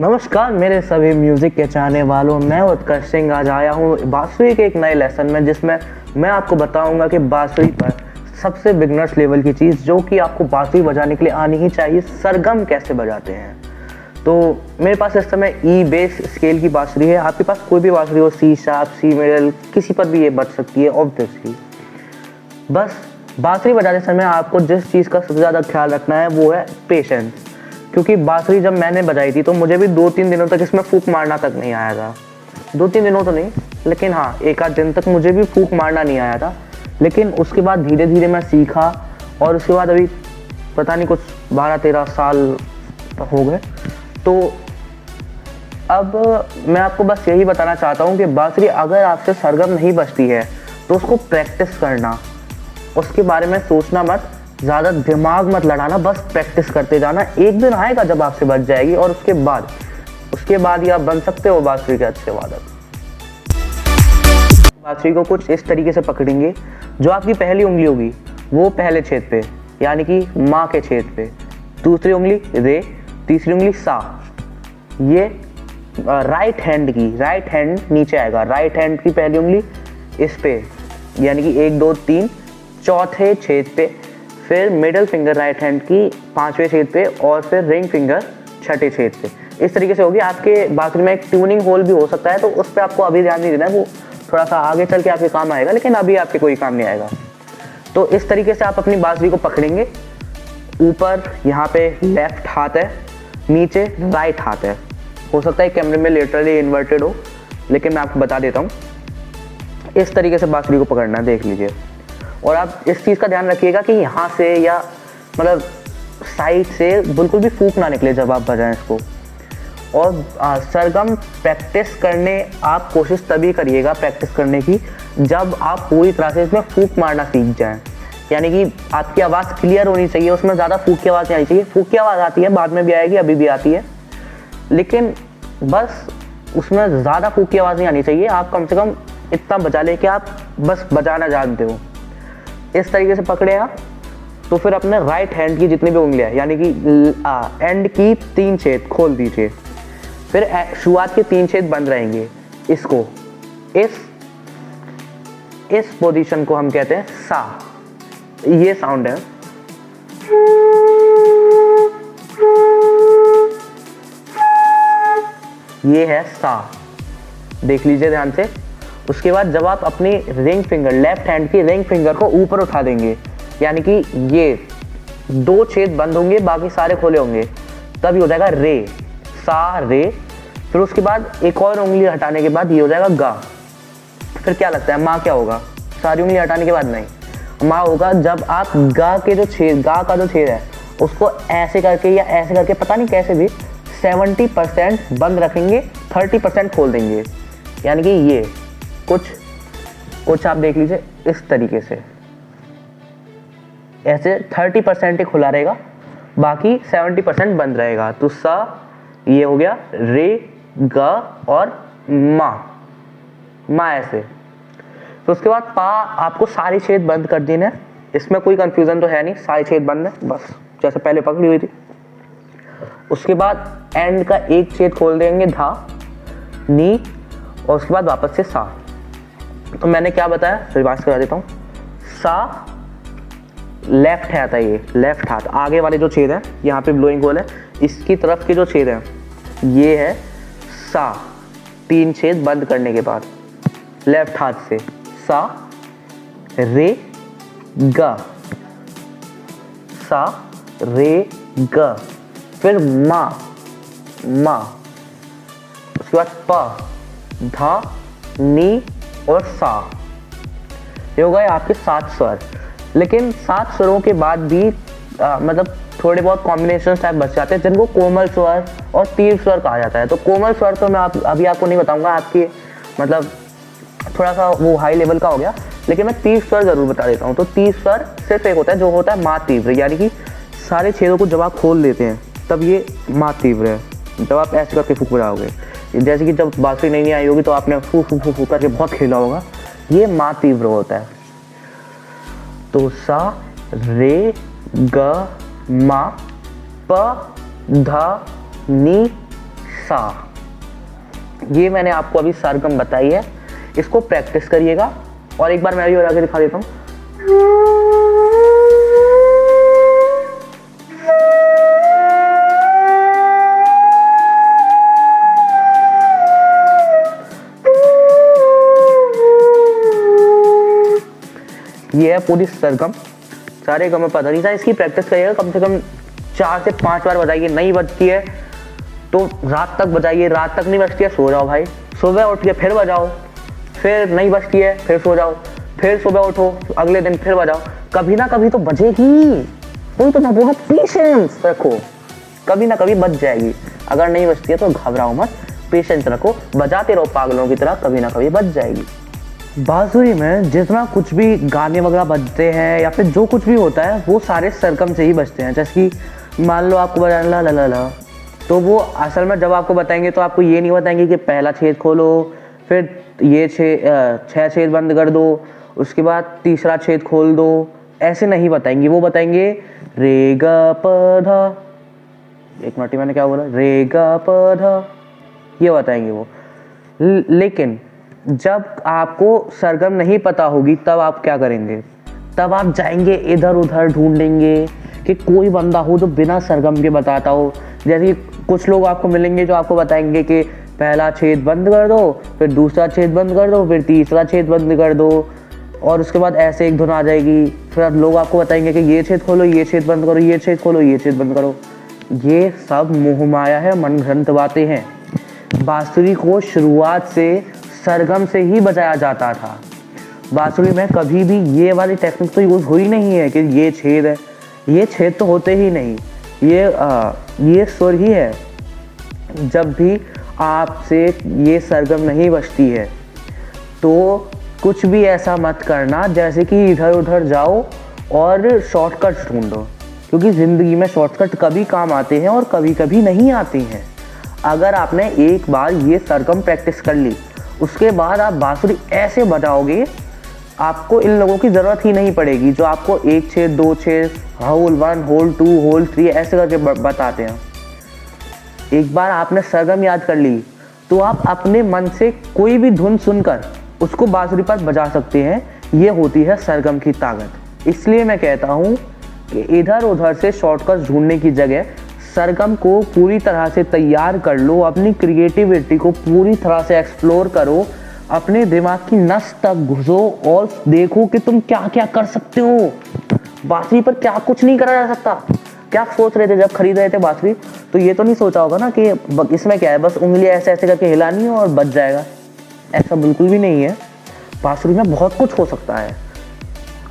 नमस्कार मेरे सभी म्यूज़िक के चाहने वालों, मैं उत्कर्ष सिंह आज आया हूँ बांसुरी के एक नए लेसन में, जिसमें मैं आपको बताऊंगा कि बांसुरी पर सबसे बिगनर्स लेवल की चीज़ जो कि आपको बांसुरी बजाने के लिए आनी ही चाहिए, सरगम कैसे बजाते हैं। तो मेरे पास इस समय ई बेस स्केल की बांसुरी है। आपके पास कोई भी बांसुरी हो, सी शार्प, सी मिडल, किसी पर भी ये बज सकती है ऑब्वियसली। बस बांसुरी बजाते समय आपको जिस चीज़ का सबसे ज़्यादा ख्याल रखना है वो है पेशेंस, क्योंकि बांसुरी जब मैंने बजाई थी तो मुझे भी 2-3 दिनों तक इसमें फूंक मारना तक नहीं आया था। 2-3 दिनों तो नहीं, लेकिन हाँ 1 आध दिन तक मुझे भी फूंक मारना नहीं आया था। लेकिन उसके बाद धीरे धीरे मैं सीखा और उसके बाद अभी पता नहीं कुछ 12-13 साल हो गए। तो अब मैं आपको बस यही बताना चाहता हूँ कि बांसुरी अगर आपसे सरगम नहीं बजती है तो उसको प्रैक्टिस करना, उसके बारे में सोचना मत, ज़्यादा दिमाग मत लड़ाना, बस प्रैक्टिस करते जाना। एक दिन आएगा जब आपसे बच जाएगी और उसके बाद ही आप बन सकते हो बांसुरी के अच्छे वादक। बांसुरी को कुछ इस तरीके से पकड़ेंगे, जो आपकी पहली उंगली होगी वो पहले छेद पे यानी कि माँ के छेद पे, दूसरी उंगली रे, तीसरी उंगली सा। ये राइट हैंड नीचे आएगा, राइट हैंड की पहली उंगली इस पे यानी कि 1 2 3 चौथे छेद पे, फिर मिडल फिंगर राइट हैंड की 5वें छेद पे और फिर रिंग फिंगर 6ठे छेद पे। इस तरीके से होगी। आपके बांसुरी में एक ट्यूनिंग होल भी हो सकता है, तो उस पर आपको अभी ध्यान नहीं देना है, वो थोड़ा सा आगे चल के आपके काम आएगा, लेकिन अभी आपके कोई काम नहीं आएगा। तो इस तरीके से आप अपनी बांसुरी को पकड़ेंगे। ऊपर यहाँ पे लेफ्ट हाथ है, नीचे राइट हाथ है। हो सकता है कैमरे में लिटरली इन्वर्टेड हो, लेकिन मैं आपको बता देता हूँ। इस तरीके से बांसुरी को पकड़ना है, देख लीजिए। और आप इस चीज़ का ध्यान रखिएगा कि यहाँ से या मतलब साइड से बिल्कुल भी फूंक ना निकले जब आप बजाएं इसको। और सरगम प्रैक्टिस करने आप कोशिश तभी करिएगा प्रैक्टिस करने की जब आप पूरी तरह से इसमें फूंक मारना सीख जाएं। यानी कि आपकी आवाज़ क्लियर होनी चाहिए, उसमें ज़्यादा फूंक की आवाज़ नहीं आनी चाहिए। फूंक की आवाज़ आती है, बाद में भी आएगी, अभी भी आती है, लेकिन बस उसमें ज़्यादा फूंक की आवाज़ नहीं आनी चाहिए। आप कम से कम इतना बजा लें कि आप बस बजाना जानते हो। इस तरीके से पकड़े आप, तो फिर अपने राइट हैंड की जितनी भी उंगलियां यानी कि एंड की 3 छेद खोल दीजिए, फिर शुरुआत के 3 छेद बंद रहेंगे। इसको इस पोजीशन को हम कहते हैं सा। ये साउंड है। ये है सा, देख लीजिए ध्यान से। उसके बाद जब आप अपनी रिंग फिंगर, लेफ्ट हैंड की रिंग फिंगर को ऊपर उठा देंगे, यानी कि ये 2 छेद बंद होंगे, बाकी सारे खोले होंगे, तब ये हो जाएगा रे, सा रे। फिर उसके बाद एक और उंगली हटाने के बाद ये हो जाएगा गा। फिर क्या लगता है माँ क्या होगा? सारी उंगली हटाने के बाद नहीं, माँ होगा जब आप गा का जो छेद है उसको ऐसे करके या ऐसे करके, पता नहीं कैसे भी, 70% बंद रखेंगे, 30% खोल देंगे। यानी कि ये कुछ आप देख लीजिए इस तरीके से, ऐसे 30% ही खुला रहेगा, बाकी 70% बंद रहेगा। तो सा ये हो गया, रे, गा और मा ऐसे। तो उसके बाद पा आपको सारी छेद बंद कर देना है। इसमें कोई कंफ्यूजन तो है नहीं, सारी छेद बंद है, बस जैसे पहले पकड़ी हुई थी। उसके बाद एंड का 1 छेद खोल देंगे, धा, नी, और उसके बाद वापस से सा। तो मैंने क्या बताया, रिवाइज करा देता हूँ। सा लेफ्ट है, आता है ये लेफ्ट हाथ, आगे वाले जो छेद है यहाँ पे ब्लोइंग होल है, इसकी तरफ के जो छेद है ये है सा। 3 छेद बंद करने के बाद लेफ्ट हाथ से सा, रे, गा, सा, रे, गा, फिर मा, उसके बाद पा, धा, नी और सा। ये हो गए आपके 7 स्वर। लेकिन 7 स्वरों के बाद भी मतलब थोड़े बहुत कॉम्बिनेशन टाइप बच जाते हैं, जिनको कोमल स्वर और तीव्र स्वर कहा जाता है। तो कोमल स्वर तो मैं अभी आपको नहीं बताऊंगा, आपके मतलब थोड़ा सा वो हाई लेवल का हो गया, लेकिन मैं तीव्र स्वर जरूर बता देता हूँ। तो तीव्र स्वर सिर्फ एक होता है जो होता है मा तीव्र, यानी कि सारे छेदों को जब आप खोल देते हैं तब ये मा तीव्र है। जब आप ऐसे करके फूंक बजाओगे, जैसे कि जब बांसुरी नहीं आई होगी तो आपने फू फू फू फू करके बहुत खेला होगा, ये मा तीव्र होता है। तो सा, रे, ग, मा, प, ध, नी, सा। ये मैंने आपको अभी सरगम बताई है, इसको प्रैक्टिस करिएगा। और एक बार मैं भी बजा के दिखा देता हूँ। ये है पूरी सरगम, सारे गम पता नहीं था। इसकी प्रैक्टिस करिएगा, कम से कम 4 से 5 बार बजाइए। नहीं बजती है तो रात तक बजाइए, रात तक नहीं बजती है सो जाओ भाई, सुबह उठ के फिर बजाओ, फिर नहीं बजती है फिर सो जाओ, फिर सुबह उठो अगले दिन फिर बजाओ। कभी ना कभी तो बजेगी, कोई तो ना, बहुत पेशेंस रखो, कभी ना कभी बज जाएगी। अगर नहीं बजती है तो घबराओ मत, पेशेंस रखो, बजाते रहो पागलों की तरह, कभी ना कभी बज जाएगी। बांसुरी में जितना कुछ भी गाने वगैरह बजते हैं या फिर जो कुछ भी होता है वो सारे सरगम से ही बजते हैं। जैसे कि मान लो आपको बजाना ला ला ला ला, तो वो असल में जब आपको बताएंगे तो आपको ये नहीं बताएंगे कि पहला छेद खोलो, फिर ये 6 छेद बंद कर दो, उसके बाद तीसरा छेद खोल दो, ऐसे नहीं बताएंगे। वो बताएंगे रे ग प ध, एक मिनट मैंने क्या बोला, रे ग प ध, ये बताएंगे वो। लेकिन जब आपको सरगम नहीं पता होगी तब आप क्या करेंगे, तब आप जाएंगे इधर उधर ढूंढेंगे कि कोई बंदा हो जो बिना सरगम के बताता हो। जैसे कुछ लोग आपको मिलेंगे जो आपको बताएंगे कि पहला छेद बंद कर दो, फिर दूसरा छेद बंद कर दो, फिर तीसरा छेद बंद कर दो, और उसके बाद ऐसे एक धुन आ जाएगी। फिर लोग आपको बताएंगे कि ये छेद खोलो, ये छेद बंद करो, ये छेद खोलो, ये छेद बंद करो। ये सब मोह माया है, मनगढ़ंत बातें हैं। बांसुरी को शुरुआत से सरगम से ही बजाया जाता था। बांसुरी में कभी भी ये वाली टेक्निक तो यूज हुई नहीं है कि ये छेद है, ये छेद तो होते ही नहीं, ये सुर ही है। जब भी आपसे ये सरगम नहीं बजती है तो कुछ भी ऐसा मत करना जैसे कि इधर उधर जाओ और शॉर्टकट्स ढूंढो, क्योंकि ज़िंदगी में शॉर्टकट कभी काम आते हैं और कभी कभी नहीं आते हैं। अगर आपने एक बार ये सरगम प्रैक्टिस कर ली, उसके बाद आप बांसुरी ऐसे बजाओगे, आपको इन लोगों की ज़रूरत ही नहीं पड़ेगी जो आपको 1 छेद 2 छेद, होल 1 होल 2 होल 3 ऐसे करके बताते हैं। एक बार आपने सरगम याद कर ली तो आप अपने मन से कोई भी धुन सुनकर उसको बांसुरी पर बजा सकते हैं। ये होती है सरगम की ताकत। इसलिए मैं कहता हूँ कि इधर उधर से शॉर्टकट ढूंढने की जगह सरगम को पूरी तरह से तैयार कर लो, अपनी क्रिएटिविटी को पूरी तरह से एक्सप्लोर करो, अपने दिमाग की नस तक घुसो और देखो कि तुम क्या क्या कर सकते हो। बांसुरी पर क्या कुछ नहीं करा जा सकता। क्या सोच रहे थे जब खरीद रहे थे बांसुरी, तो ये तो नहीं सोचा होगा ना कि इसमें क्या है, बस उंगलियां ऐसे ऐसे करके हिलानी है और बच जाएगा। ऐसा बिल्कुल भी नहीं है। बांसुरी में बहुत कुछ हो सकता है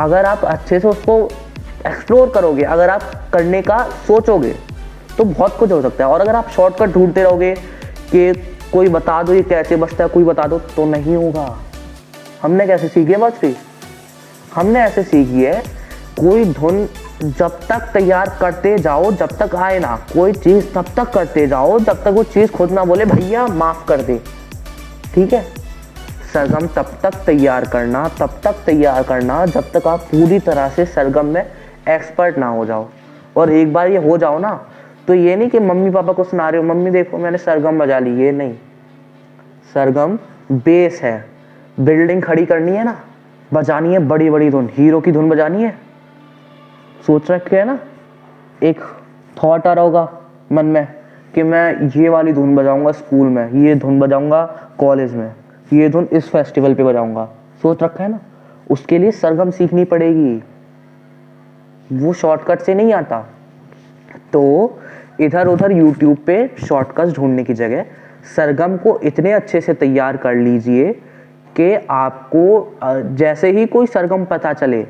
अगर आप अच्छे से उसको एक्सप्लोर करोगे, अगर आप करने का सोचोगे तो बहुत कुछ हो सकता है। और अगर आप शॉर्टकट ढूंढते रहोगे कि कोई बता दो ये कैसे बजता है, कोई बता दो, तो नहीं होगा। हमने कैसे सीखी है बांसुरी? हमने ऐसे सीखी है, कोई धुन जब तक तैयार करते जाओ, जब तक आए ना कोई चीज़, तब तक करते जाओ जब तक वो चीज़ खुद ना बोले भैया माफ़ कर दे। ठीक है, सरगम तब तक तैयार करना, तब तक तैयार करना जब तक आप पूरी तरह से सरगम में एक्सपर्ट ना हो जाओ। और एक बार ये हो जाओ ना, तो ये नहीं कि मम्मी पापा को सुना रहे हो, मम्मी देखो मैंने सरगम बजा ली, ये नहीं। सरगम बेस है, बिल्डिंग खड़ी करनी है ना, बजानी है बड़ी बड़ी धुन, हीरो की धुन बजानी है। सोच रखे है ना, एक थॉट आ रहा होगा मन में कि मैं ये वाली धुन बजाऊंगा स्कूल में, ये धुन बजाऊंगा कॉलेज में, ये धुन इस फेस्टिवल पे बजाऊंगा। सोच रखा है ना, उसके लिए सरगम सीखनी पड़ेगी, वो शॉर्टकट से नहीं आता। तो इधर उधर यूट्यूब पे शॉर्टकट्स ढूंढने की जगह सरगम को इतने अच्छे से तैयार कर लीजिए कि आपको जैसे ही कोई सरगम पता चले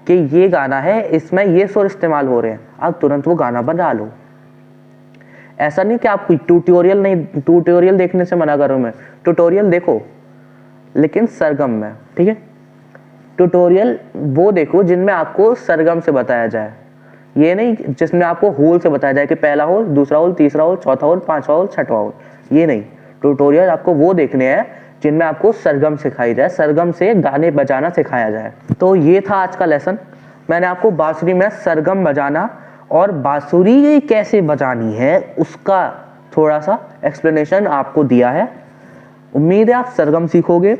कि ये गाना है, इसमें ये सुर इस्तेमाल हो रहे हैं, आप तुरंत वो गाना बजा लो। ऐसा नहीं कि आप ट्यूटोरियल देखने से मना कर रहा हूं मैं, ट्यूटोरियल देखो लेकिन सरगम में। ठीक है, ट्यूटोरियल वो देखो जिनमें आपको सरगम से बताया जाए, ये नहीं जिसमें आपको होल से बताया जाए कि पहला होल, दूसरा होल, तीसरा होल, चौथा होल, पांचवा होल, छठवां होल, ये नहीं। ट्यूटोरियल आपको वो देखने हैं जिनमें आपको सरगम सिखाई जाए, सरगम से गाने बजाना सिखाया जाए। तो ये था आज का लेसन। मैंने आपको बांसुरी में सरगम बजाना और बांसुरी कैसे बजानी है उसका थोड़ा सा एक्सप्लेनेशन आपको दिया है। उम्मीद है आप सरगम सीखोगे,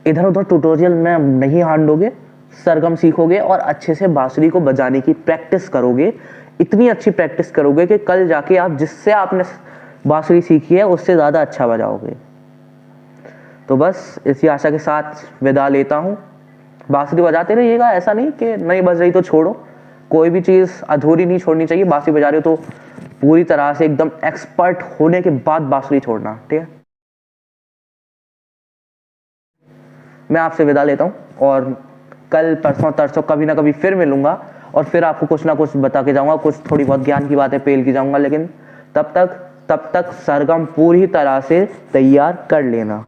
इधर उधर ट्यूटोरियल में नहीं हांडोगे, सरगम सीखोगे और अच्छे से बांसुरी को बजाने की प्रैक्टिस करोगे। इतनी अच्छी प्रैक्टिस करोगे कि कल जाके आप जिससे आपने बांसुरी सीखी है उससे ज़्यादा अच्छा बजाओगे। तो बस इसी आशा के साथ विदा लेता हूँ। बांसुरी बजाते रहिएगा, ऐसा नहीं कि नहीं बज रही तो छोड़ो, कोई भी चीज़ अधूरी नहीं छोड़नी चाहिए। बांसुरी बजा रहे हो तो पूरी तरह से एकदम एक्सपर्ट होने के बाद बांसुरी छोड़ना, ठीक है। मैं आपसे विदा लेता हूँ और कल परसों तरसों कभी ना कभी फिर मिलूंगा और फिर आपको कुछ ना कुछ बता के जाऊंगा, कुछ थोड़ी बहुत ज्ञान की बातें पेल की जाऊंगा। लेकिन तब तक सरगम पूरी तरह से तैयार कर लेना।